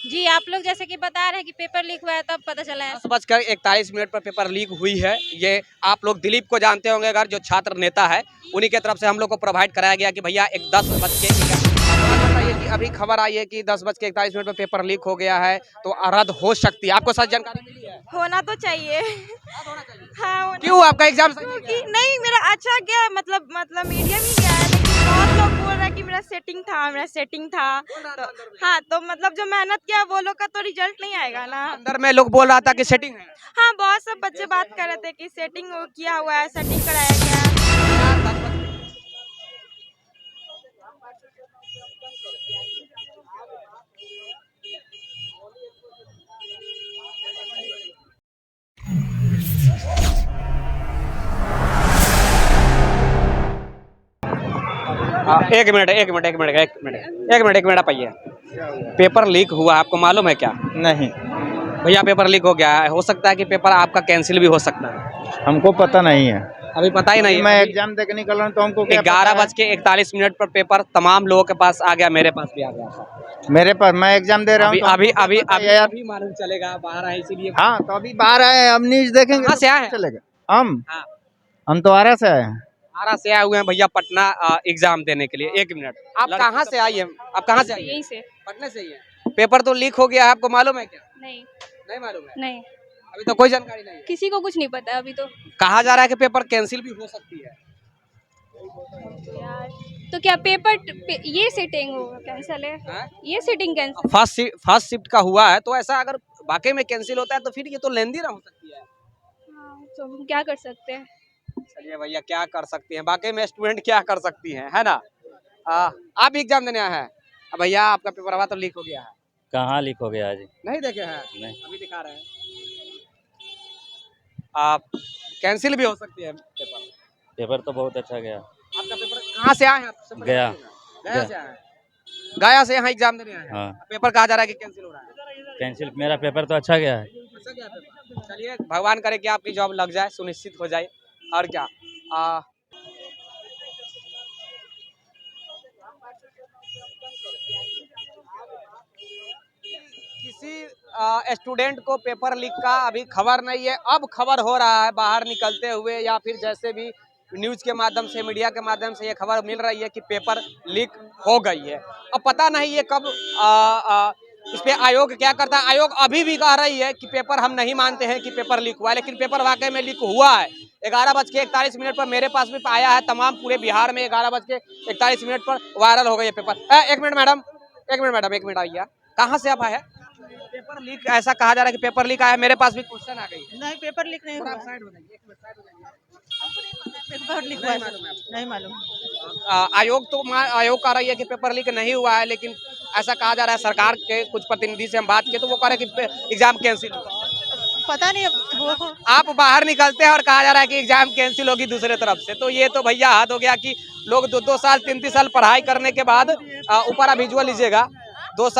जी, आप लोग जैसे कि बता रहे हैं कि पेपर लीक हुआ है, तब पता चला है। 10:41 पर पेपर लीक हुई है। ये आप लोग दिलीप को जानते होंगे, अगर जो छात्र नेता है, उन्हीं की तरफ से हम लोग को प्रोवाइड कराया गया कि भैया एक 10:41 बताइए कि अभी खबर आई है कि 10:41 पर पेपर लीक हो गया है, तो रद्द हो सकती है। आपको सच जानकारी मिली है? होना तो चाहिए। हाँ, होना क्यों आपका एग्जाम सही नहीं क्योंकि गया? नहीं मेरा अच्छा गया, मतलब मीडियम ही गया है, लेकिन बहुत लोग बोल रहे हैं कि मेरा सेटिंग था तो हाँ, तो मतलब जो मेहनत किया वो लोग का तो रिजल्ट नहीं आएगा ना। अंदर में लोग बोल रहा था कि सेटिंग है। हाँ, बहुत सब बच्चे बात कर रहे थे कि सेटिंग किया हुआ है, सेटिंग कराया गया है। एक मिनट आप आइए। पेपर लीक हुआ, आपको मालूम है क्या? नहीं, भैया पेपर लीक हो गया है, हो सकता है कि पेपर आपका कैंसिल भी हो सकता है। हमको पता नहीं है। अभी पता ही नहीं है। मैं एग्जाम देके निकल रहा हूँ तो हमको क्या पता है? 11:41 पर पेपर तमाम लोगों के पास आ गया, मेरे पास भी आ गया था। मेरे पास मैं एग्जाम दे रहा हूँ अभी तो अभी हमको क्या अभी पता अभी है यार? अभी मालूम चलेगा, बाहर आए इसीलिए। हाँ, तो अभी बाहर आए, हम न्यूज देखेंगे कहाँ तो से आए पता हैं? चलेगा। हाँ। हम तो आरा से आए हैं। आरा से आए हुए हैं भैया, पटना एग्जाम देने के लिए। एक मिनट, आप कहाँ से आई हैं? आप कहाँ से आई हैं? यहीं से। पटने से ही है। पेपर तो लीक हो गया है, आपको मालूम है क्या? नहीं। नहीं मालूम है? नहीं, अभी तो कोई जानकारी नहीं है। किसी को कुछ नहीं पता अभी तो। कहा जा रहा है कि पेपर कैंसिल भी हो सकती है। यार, तो क्या ये सेटिंग होगा, कैंसिल है? हाँ? ये सेटिंग कैंसिल। फर्स्ट शिफ्ट का हुआ है, तो ऐसा अगर वाकई में कैंसिल होता है तो फिर ये तो लेंदी ना हो सकती है। हाँ, तो हम क्या कर सकते हैं? चलिए भैया, क्या कर सकती हैं, वाकई में स्टूडेंट क्या कर सकती हैं, है ना? आप भी एग्जाम देने आए हैं? भैया आपका पेपर हुआ तो लीक हो गया है। कहाँ लीक हो गया जी? नहीं देखे हैं? नहीं। अभी दिखा रहे हैं। आप कैंसिल भी हो सकती है पेपर। पेपर तो बहुत अच्छा गया। आपका पेपर कहाँ से आए हैं आप? सबसे पहले गया। बताइए ना। गया से आए हैं? गया से यहाँ एग्जाम देने आए हैं। हाँ। पेपर कहा जा रहा है कि कैंसिल हो रहा है। कैंसिल, मेरा पेपर तो अच्छा गया है। अच्छा क्या पेपर? चलिए भगवान करे कि आपकी जॉब लग जाए, सुनिश्चित हो जाए। और क्या किसी स्टूडेंट को पेपर लीक का अभी खबर नहीं है। अब खबर हो रहा है बाहर निकलते हुए, या फिर जैसे भी न्यूज के माध्यम से, मीडिया के माध्यम से ये खबर मिल रही है कि पेपर लीक हो गई है। अब पता नहीं ये कब इस पे आयोग क्या करता है। आयोग अभी भी कह रही है कि पेपर हम नहीं मानते हैं कि पेपर लीक हुआ है, लेकिन पेपर वाकई में लीक हुआ है। 11:41 पर मेरे पास भी आया है, तमाम पूरे बिहार में 11:41 पर वायरल हो गई है पेपर। एक मिनट मैडम, एक मिनट आइए। कहाँ से आप आए हैं? पेपर लीक ऐसा कहा जा रहा है कि पेपर लीक आया, मेरे पास भी क्वेश्चन आ गई है। नहीं, पेपर लीक नहीं हुआ। साइड हो जाइए, एक मिनट साइड हो जाइए। पेपर लीक नहीं हुआ मालूम है आपको? नहीं मालूम। आयोग कह रही है कि पेपर लीक नहीं हुआ है, लेकिन ऐसा कहा जा रहा है, सरकार के कुछ प्रतिनिधि से हम बात किए तो वो कह रहे हैं कि एग्जाम कैंसिल हुआ। पता नहीं अब वो आप बाहर निकलते हैं और कहा जा रहा है कि एग्जाम कैंसिल होगी दूसरे तरफ से, तो ये तो भैया हद हो गया कि लोग 2-2 साल 3-3 साल पढ़ाई करने के बाद ऊपर आप विजुअल लीजिएगा, 2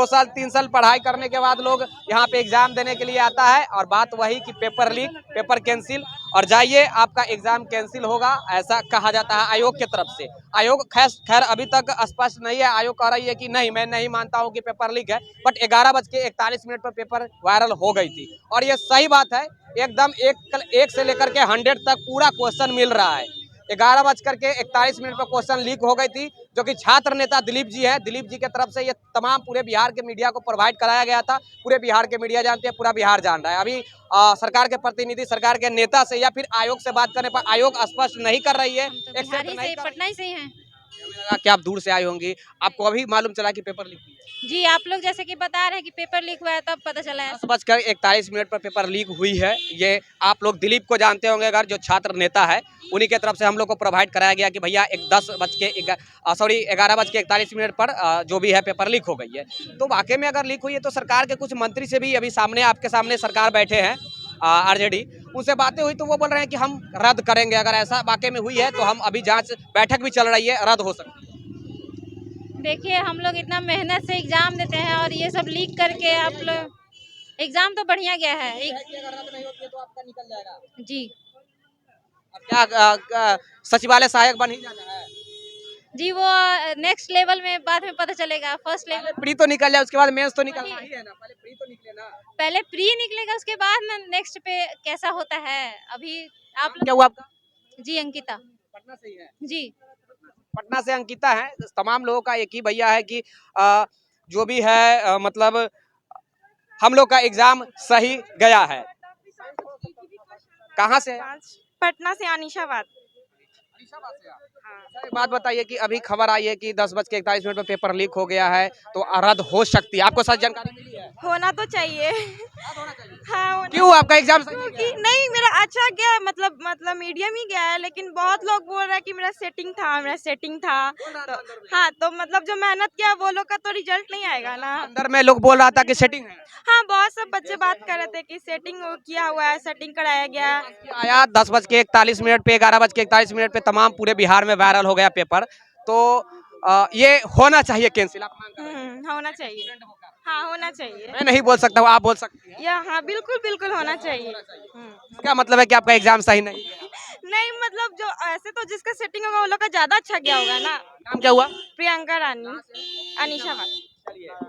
साल 3 साल पढ़ाई करने के बाद लोग यहाँ पे एग्जाम देने के लिए आता है, और बात वही कि पेपर लीक, पेपर कैंसिल, और जाइए आपका एग्जाम कैंसिल होगा, ऐसा कहा जाता है आयोग की तरफ से। आयोग खैर अभी तक स्पष्ट नहीं है। आयोग कह रही है कि नहीं, मैं नहीं मानता हूँ कि पेपर लीक है, बट 11:41 पर पेपर वायरल हो गई थी, और ये सही बात है। एकदम एक से लेकर के 100 तक पूरा क्वेश्चन मिल रहा है। 11:41 पर क्वेश्चन लीक हो गई थी, जो कि छात्र नेता दिलीप जी है, दिलीप जी के तरफ से ये तमाम पूरे बिहार के मीडिया को प्रोवाइड कराया गया था। पूरे बिहार के मीडिया जानते हैं, पूरा बिहार जान रहा है। अभी सरकार के प्रतिनिधि, सरकार के नेता से या फिर आयोग से बात करने पर आयोग स्पष्ट नहीं कर रही है। पटना ही से ही हैं। हमें लगा कि आप दूर से आए होंगी, आपको अभी मालूम चला कि पेपर लीक हुई है। जी, आप लोग जैसे कि बता रहे हैं कि पेपर लीक हुआ है, तब पता चला है। 10:41 पर पेपर लीक हुई है। ये आप लोग दिलीप को जानते होंगे, अगर जो छात्र नेता है, उन्हीं की तरफ से हम लोग को प्रोवाइड कराया गया कि भैया एक 11:41 पर जो भी है पेपर लीक हो गई है। तो वाकई में अगर लीक हुई है तो सरकार के कुछ मंत्री से भी अभी सामने, आपके सामने सरकार बैठे हैं, आरजेडी, उनसे बातें हुई तो वो बोल रहे हैं कि हम रद्द करेंगे। अगर ऐसा वाकई में हुई है तो हम अभी जांच बैठक भी चल रही है, रद्द हो सकती है। देखिए, हम लोग इतना मेहनत से एग्जाम देते हैं और ये सब लीक करके आप लोग। एग्जाम तो बढ़िया गया है। अगर रद्द नहीं होती है तो आपका निकल जाएगा। जी। अब क्या सचिवालय सहायक बन ही जाना है। जी वो नेक्स्ट लेवल में बाद में पता चलेगा। फर्स्ट लेवल प्री तो निकल जाए, उसके बाद मेंस तो निकलना ही है ना, पहले प्री तो निकले ना। पहले प्री निकलेगा, उसके बाद ना नेक्स्ट पे कैसा होता है। अभी आप क्या हुआ आपका? जी अंकिता पटना से ही है। जी। पटना से अंकिता है। तमाम लोगों का एक ही भैया है कि जो भी है मतलब हम लोग का एग्जाम सही गया है। कहाँ से? पटना से अनीशाबाद। एक बात बताइए कि अभी खबर आई है कि 10:41 पे पेपर लीक हो गया है, तो रद्द हो सकती है। आपको सच जानकारी मिली है? होना तो चाहिए। हाँ होना। क्यों आपका एग्जाम सही नहीं क्योंकि गया? नहीं मेरा अच्छा गया, मतलब मीडियम ही गया है, लेकिन बहुत लोग बोल रहे हैं कि मेरा सेटिंग था तो हाँ, तो मतलब जो मेहनत किया वो लोग का तो रिजल्ट नहीं आएगा ना। अंदर में लोग बोल रहा था कि सेटिंग है, हाँ, बहुत सब बच्चे बात कर रहे थे कि सेटिंग किया हुआ है, सेटिंग कराया गया है। आया 10:41 पे 11:41 पे तमाम पूरे बिहार में वायरल हो गया पेपर। तो ये होना चाहिए कैंसिल, आप मांग कर रहे हैं? होना चाहिए। हाँ होना चाहिए। मैं नहीं बोल सकता हूँ, आप बोल सकती हैं। या हाँ बिल्कुल बिल्कुल होना चाहिए। क्या मतलब है कि आपका एग्जाम सही नहीं गया? नहीं मतलब जो ऐसे तो जिसका सेटिंग होगा वो लोग का ज्यादा अच्छा गया होगा ना। नाम क्या हुआ? प्रियंका रानी, अनीशाबाद।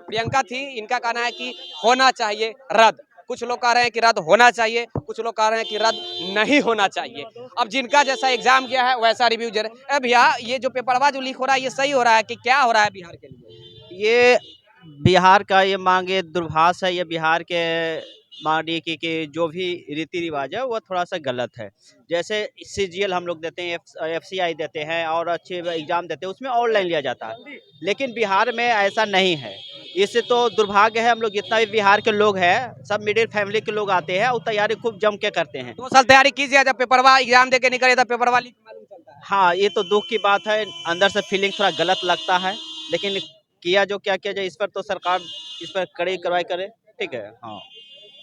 प्रियंका थी, इनका कहना है कि होना चाहिए रद्द। कुछ लोग कह रहे हैं कि रद्द होना चाहिए, कुछ लोग कह रहे हैं कि रद्द नहीं होना चाहिए। अब जिनका जैसा एग्जाम गया है वैसा रिव्यू दे रहे हैं। भैया ये जो पेपरवा जो लीक हो रहा है ये सही हो रहा है कि क्या हो रहा है बिहार के लिए? ये बिहार का ये मांगे दुर्भाष है। ये बिहार के मानिए कि जो भी रीति रिवाज है वो थोड़ा सा गलत है। जैसे सीजीएल हम लोग देते हैं, एफसीआई देते हैं और अच्छे एग्जाम देते हैं, उसमें ऑनलाइन लिया जाता है, लेकिन बिहार में ऐसा नहीं है। इससे तो दुर्भाग्य है। हम लोग जितना भी बिहार के लोग हैं सब मिडिल फैमिली के लोग आते हैं और तैयारी खूब जम के करते हैं। 2 साल तैयारी कीजिए, जब पेपरवा एग्जाम दे के निकले तब पेपरवा लीक मालूम चलता है। हाँ, ये तो दुख की बात है। अंदर से फीलिंग थोड़ा गलत लगता है, लेकिन किया जो क्या किया जाए, इस पर तो सरकार इस पर कड़ी कार्रवाई करे। ठीक है। हाँ,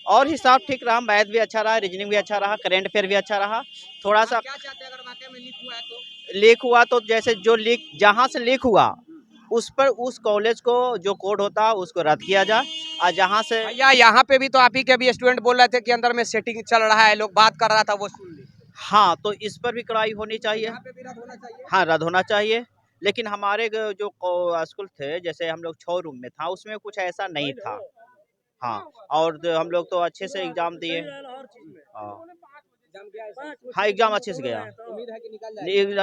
और हिसाब ठीक रहा, मैथ भी अच्छा रहा, रीजनिंग भी अच्छा रहा, करंट अफेयर भी अच्छा रहा। थोड़ा सा क्या चाहते हैं अगर वाकई में लीक हुआ है तो? लीक हुआ तो जैसे जो लीक जहाँ से लीक हुआ उस पर उस कॉलेज को जो कोड होता है उसको रद्द किया जाए, और जहाँ से भैया यहाँ पे भी तो आप ही के भी स्टूडेंट बोल रहे थे कि अंदर में सेटिंग चल रहा है, लोग बात कर रहा था वो सुन ली। हाँ, तो इस पर भी कार्रवाई होनी चाहिए। यहाँ पे भी रद्द होना चाहिए। हाँ, रद्द होना चाहिए। लेकिन हमारे जो स्कूल थे, जैसे हम लोग 6 रूम में था, उसमें कुछ ऐसा नहीं था। हाँ, और हम लोग तो अच्छे से एग्जाम दिए। हाँ, एग्जाम अच्छे से गया। उम्मीद है कि निकल जाएगी।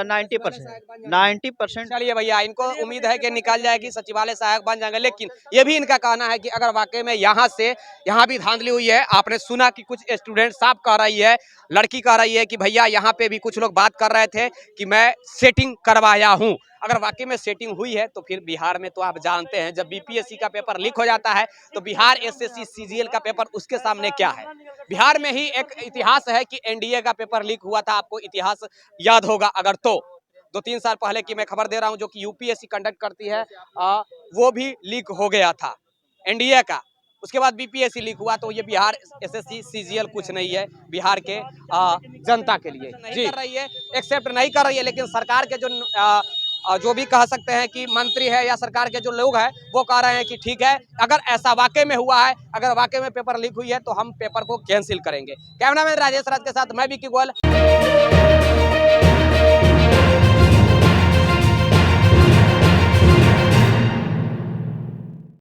90%। चलिए भैया, इनको उम्मीद है कि निकल जाएगी, सचिवालय सहायक बन जाएंगे। लेकिन ये भी इनका कहना है कि अगर वाकई में यहाँ भी धांधली हुई है। आपने सुना कि कुछ स्टूडेंट साफ कह रही है, लड़की कह रही है कि भैया यहाँ पे भी कुछ लोग बात कर रहे थे कि मैं सेटिंग करवाया हूँ। अगर वाकई में सेटिंग हुई है तो फिर बिहार में तो आप जानते हैं जब बीपीएससी का पेपर लीक हो जाता है तो बिहार एसएससी सीजीएल का पेपर उसके सामने क्या है। बिहार में ही एक इतिहास है कि एनडीए का पेपर लीक हुआ था, आपको इतिहास याद होगा अगर तो 2-3 साल पहले की मैं खबर दे रहा हूं, जो कि यूपीएससी कंडक्ट करती है, वो भी लीक हो गया था एनडीए का। उसके बाद बीपीएससी लीक हुआ। तो ये बिहार एसएससी सीजीएल कुछ नहीं है बिहार के जनता के लिए। नहीं कर रही है, एक्सेप्ट नहीं कर रही है। लेकिन सरकार के जो भी कह सकते हैं कि मंत्री है या सरकार के जो लोग हैं वो कह रहे हैं कि ठीक है, अगर ऐसा वाकई में हुआ है, अगर वाकई में पेपर लीक हुई है तो हम पेपर को कैंसिल करेंगे। कैमरामैन राजेश राज के साथ मैं विक्की गोयल।